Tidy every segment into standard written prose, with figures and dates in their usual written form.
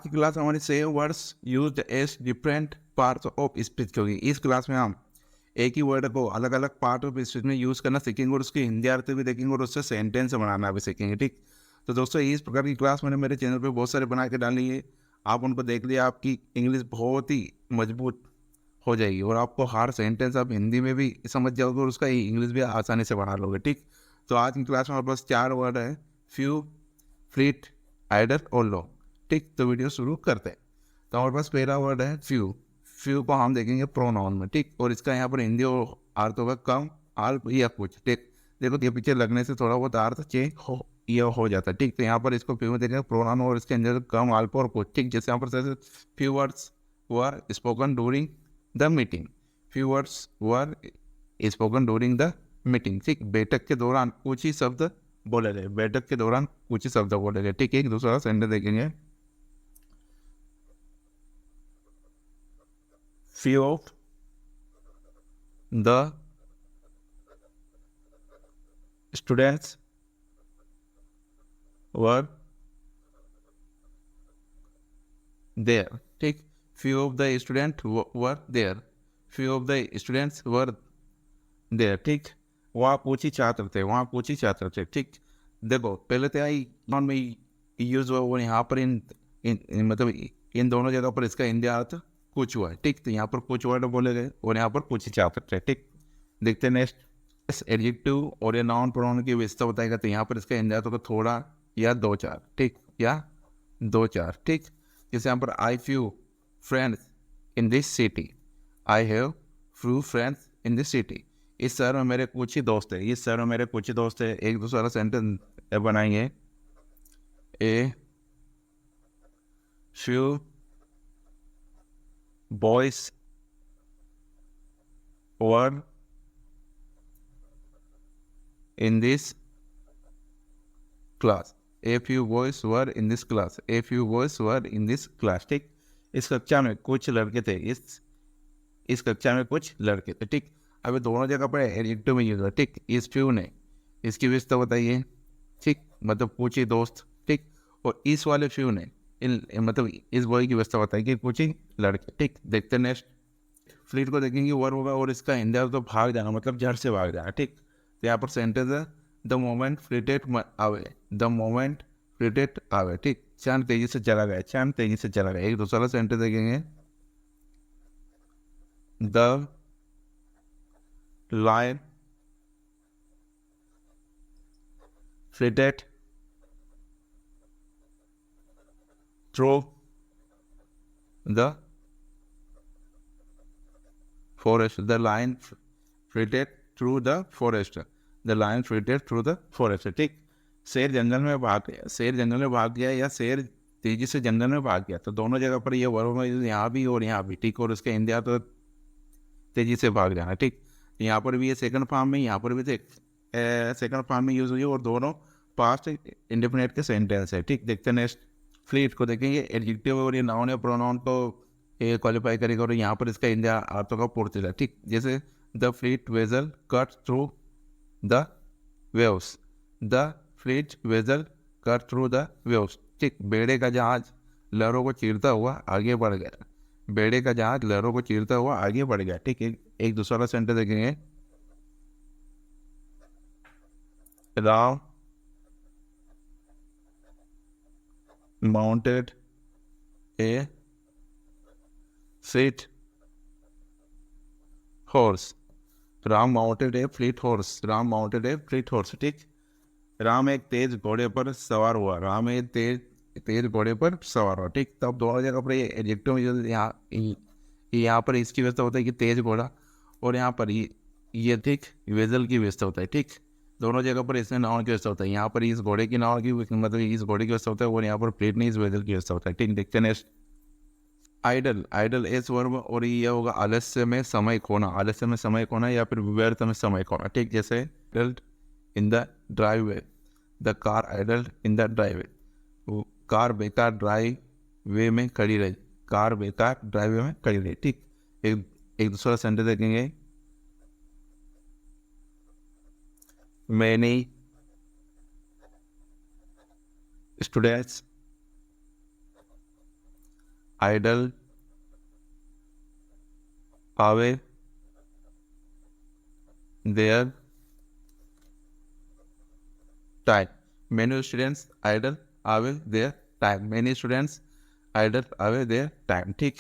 की क्लास हमारी same words used as different parts of speech होगी। इस क्लास में हम एक ही वर्ड को अलग अलग पार्ट ऑफ स्पीच में यूज़ करना सीखेंगे और उसकी हिंदी अर्थ भी देखेंगे और उससे सेंटेंस बनाना भी सीखेंगे। ठीक, तो दोस्तों इस प्रकार की क्लास मैंने मेरे चैनल पे बहुत सारे बना के डाली है। आप उनको देख लिया, आपकी इंग्लिश बहुत ही मजबूत हो जाएगी और आपको हर सेंटेंस आप हिंदी में भी समझ जाओगे और उसका इंग्लिश भी आसानी से बना लोगे। ठीक, तो आज की क्लास में हमारे पास 4 वर्ड है: फ्यू, फ्लीट, आइडल और लो। ठीक, तो वीडियो शुरू करते हैं। तो हमारे पास पहला वर्ड है फ्यू। फ्यू को हम देखेंगे प्रोनाउन में। ठीक, और इसका यहाँ पर हिंदी और अर्थ होगा कम, अल्प या कुछ। ठीक, देखो ये पीछे लगने से थोड़ा बहुत अर्थ चेंज हो जाता है। ठीक, तो यहाँ पर इसको फ्यू में देखेंगे प्रोनाउन और इसके अंदर कम, अल्प और कुछ। ठीक, जैसे यहाँ पर few words were spoken during the meeting. Few words were spoken during the meeting. ठीक, बैठक के दौरान कुछ ही शब्द बोले गए। बैठक के दौरान कुछ ही शब्द बोले गए। ठीक, एक दूसरा सेंटेंस देखेंगे। Few of the students were there. ठीक, few of the students were there. Few of the students were there. ठीक, वहाँ कुछ ही छात्र थे, वहाँ कुछ ही छात्र थे। ठीक, देखो पहले तो आई नॉन में यूज हुआ और यहाँ पर मतलब इन दोनों जगह पर इसका हिंदी अर्थ कुछ हुआ है। ठीक, तो यहाँ पर कुछ वर्ड बोले गए और यहाँ पर कुछ ही छात्र थे। ठीक, देखते हैं नेक्स्ट। एडजेक्टिव और ये नाउन प्रोनाउन की विशेषता बताएगा, तो यहाँ पर इसका हिंदी अर्थ होगा थोड़ा या दो चार। ठीक, या दो चार। ठीक, जैसे यहाँ पर I few friends in this city. I have few friends in this city. इस शहर में मेरे कुछ ही दोस्त है। इस शहर में मेरे कुछ ही दोस्त है। एक दूसरा सेंटेंस बनाएंगे। A few boys were in this class. A few boys were in this class. A few boys were in this class. ठीक, इस कक्षा में कुछ लड़के थे। इस कक्षा में कुछ लड़के थे। ठीक, अभी दोनों जगह पर एडजेक्टिव में यूज है। ठीक, इस फ्यू ने इसकी विशेषता बताइए। ठीक, मतलब कुछ ही दोस्त। ठीक, और इस वाले फ्यू ने मतलब इस बॉय की व्यवस्था बताई कि कुछ ही लड़के। ठीक, देखते हैं नेक्स्ट। फ्लीट को देखेंगे वर्ब होगा और इसका हिंदी अर्थ तो भाग जाना, मतलब जड़ से भाग जाना। ठीक, तो यहाँ पर सेंटेंस है द मोमेंट फ्लीटेड आवे। द मोमेंट फ्लीटेड आवे। ठीक, चांद तेजी से चला गया। चांद तेजी से चला गया। एक दूसरा सेंटेंस देखेंगे। The lion flitted through the forest. The lion flitted through the forest. The lion flitted through the forest. ठीक, शेर जंगल में भाग गया। शेर जंगल में भाग गया या शेर तेजी से जंगल में भाग गया, तो दोनों जगह पर ये वर्ब में यहाँ भी और यहाँ भी। ठीक, और उसके इंडिया तो तेजी से भाग जाना। ठीक, यहाँ पर भी ये सेकंड फॉर्म में, यहाँ पर भी सेकंड फॉर्म में यूज हुई है और दोनों पास्ट इंडेफिनिट के सेंटेंस है। ठीक, देखते हैं नेक्स्ट। फ्लीट को देखेंगे एडजेक्टिव और ये नाउन या प्रोनाउन को ये क्वालिफाई करेगा और यहाँ पर इसका इंडिया अर्थों का पूर्ति है। ठीक, जैसे the fleet vessel cut through the waves. The fleet vessel cut through the waves. ठीक, बेड़े का जहाज लहरों को चीरता हुआ आगे बढ़ गया। बेड़े का जहाज लहरों को चीरता हुआ आगे बढ़ गया। ठीक, एक दूसरा सेंटेंस देखेंगे। राम माउंटेड ए फ्लीट हॉर्स। राम माउंटेड ए फ्लीट हॉर्स। राम माउंटेड ए फ्लीट हॉर्स। ठीक, राम एक तेज घोड़े पर सवार हुआ। राम एक तेज तेज घोड़े पर सवार हुआ। ठीक, तो अब दोनों जगह पर ये एडजेक्टिव यहाँ पर इसकी व्यवस्था होता है कि तेज घोड़ा, और यहाँ पर ये ठीक वेजल की व्यवस्था होता है। ठीक, दोनों जगह पर इसमें नाउन की व्यवस्था होता है। यहाँ पर इस घोड़े की नाउन की मतलब इस घोड़े की व्यवस्था होता है और यहाँ पर प्लेट नहीं, इस वेजल की व्यवस्था होता है। ठीक, देखते हैं next. Idle, idle as verb और ये होगा आलस्य में समय खोना। आलस्य में समय खोना या फिर व्यर्थ में समय खोना। ठीक, जैसे idled in the driveway. The car idled in the driveway. Car बेकार ड्राइव वे में खड़ी रही। कार बेकार ड्राइव वे में खड़ी रही। ठीक, एक दूसरा सेंटेंस देखेंगे। Many students idle away their time, many students idle away their time, many students idle away their time. ठीक,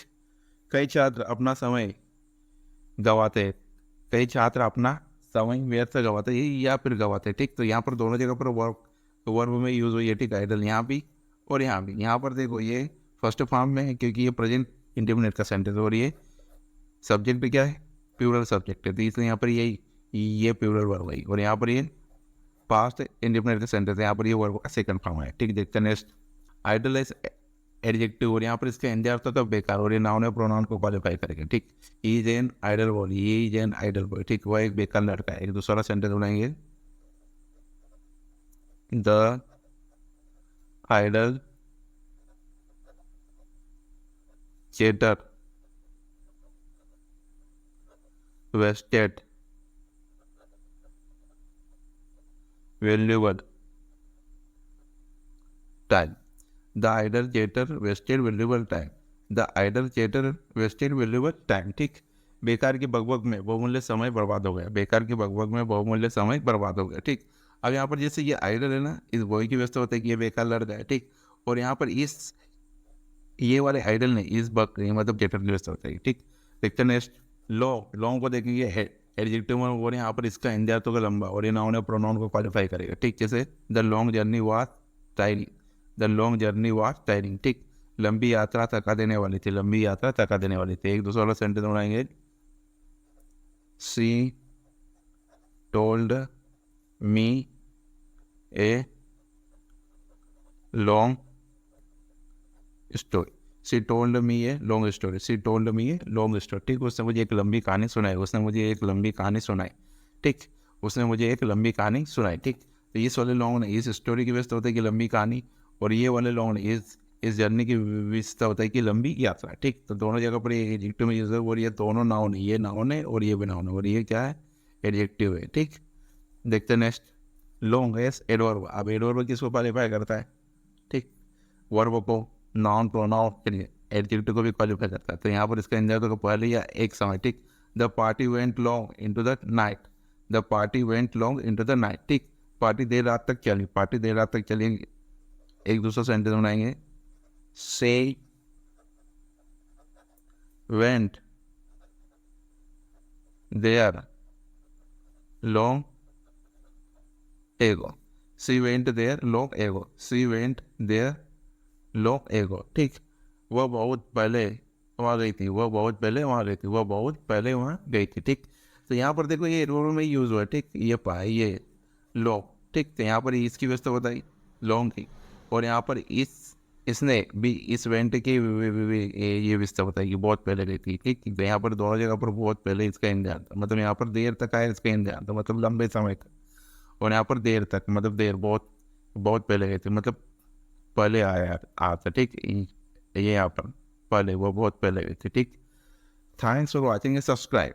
कई छात्र अपना समय गवाते हैं, कई छात्र अपना समय व्यर्थ गवाते हैं या फिर गवाते हैं। ठीक, तो यहाँ पर दोनों जगह पर वर्ब में यूज हुई है। ठीक, आइडल यहाँ भी और यहाँ भी। यहाँ पर देखो ये फर्स्ट फॉर्म में है क्योंकि ये प्रेजेंट इंडेफिनिट का सेंटेंस, और ये सब्जेक्ट भी क्या है, प्लूरल सब्जेक्ट है, तो इसलिए यहाँ पर ये प्लूरल वर्ब है। और यहाँ पर ये पास्ट इंडेफिनिट का सेंटेंस है, यहाँ पर ये वर्ब का सेकंड फॉर्म है। ठीक, देखते हैं नेक्स्ट। आइडल इज एडजेक्टिव, और यहाँ पर इसके हिंदी अर्थ होता है बेकार, और ये नाउन है प्रोनाउन को क्वालिफाई करेंगे। ठीक, इज एन आइडल बॉय, ये इज एन आइडल बॉय। ठीक, वह एक बेकार लड़का है। एक दूसरा सेंटेंस बनाएंगे, the idle chatter wasted valuable time, the idle chatter wasted valuable time, the idle chatter wasted valuable time. ठीक, बेकार की बकबक में बहुमूल्य समय बर्बाद हो गया, बेकार की बकबक में बहुमूल्य समय बर्बाद हो गया। ठीक, अब यहाँ पर जैसे ये आइडल है ना, इस बॉय की व्यवस्था होता है कि ये बेकार लड़का है। ठीक, और यहाँ पर इस ये वाले आइडल ने इस बक मतलब चेटर की व्यवस्था होता है। ठीक, देखते नेक्स्ट। लॉन्ग को देखेंगे एडजेक्टिव में, और यहाँ पर इसका हिंदी अर्थ होगा लंबा, और ये नाउन है प्रोनाउन को क्वालिफाई करेगा। ठीक, जैसे the long journey was tiring, the long journey was tiring. ठीक, लंबी यात्रा थका देने वाली थी, लंबी यात्रा थका देने वाली थी। एक दूसरा वाला सेंटेंस बनाएंगे, सी told me a long story, C told me a long story, C told me a long story. ठीक, उसने मुझे एक लंबी कहानी सुनाई, उसने मुझे एक लंबी कहानी सुनाई। ठीक, उसने मुझे एक लंबी कहानी सुनाई। ठीक, तो इस वाले लॉन्ग ने इस स्टोरी की व्यवस्था होता है कि लंबी कहानी, और ये वाले लॉन्ग ने इस जर्नी की व्यवस्था होता है कि लंबी यात्रा। ठीक, तो दोनों जगह पर ये एडजेक्टिव में यूज है, और ये दोनों नाउन है, ये नाउन है और ये भी नाउन है, और ये क्या है, एडजेक्टिव है। ठीक, देखते हैं नेक्स्ट। लॉन्ग एस एडवर्ब, अब एडवर्ब किसको क्वालिफाई करता है? ठीक, वर्ब को, नाउन प्रोनाउन के लिए, एडजेक्टिव को भी क्वालिफाई करता है। तो यहाँ पर इसका इंजर तो पहले या एक समय। ठीक, the party went long into the night, the party went long into the night. ठीक, पार्टी देर रात तक चली, पार्टी देर रात तक चली। एक दूसरा सेंटेंस बनाएंगे, से went their long ago, she went their long ago, she went their long ago. ठीक, वह बहुत पहले वहाँ गई थी, वह बहुत पहले वहाँ गई थी, वह बहुत पहले वहाँ गई थी। ठीक, तो यहाँ पर देखो ये रूल में यूज हुआ है। ठीक, ये पाए ये लॉन्ग। ठीक, तो यहाँ पर इसकी व्यवस्था बताई लॉन्ग की, और यहाँ पर इसने भी इस वेंट की ये व्यवस्था बताई कि बहुत पहले गई थी। ठीक, तो यहाँ पर दोनों जगह पर बहुत पहले इसका इंतजार था, मतलब यहाँ पर देर तक आया इसका इंतजार था, मतलब लंबे समय तक, और यहाँ पर देर तक मतलब देर बहुत बहुत पहले गए थे, मतलब पहले आया आता। ठीक, ये यहाँ पर पहले, वो बहुत पहले गए थे। ठीक, थैंक्स फॉर वॉचिंग, सब्सक्राइब।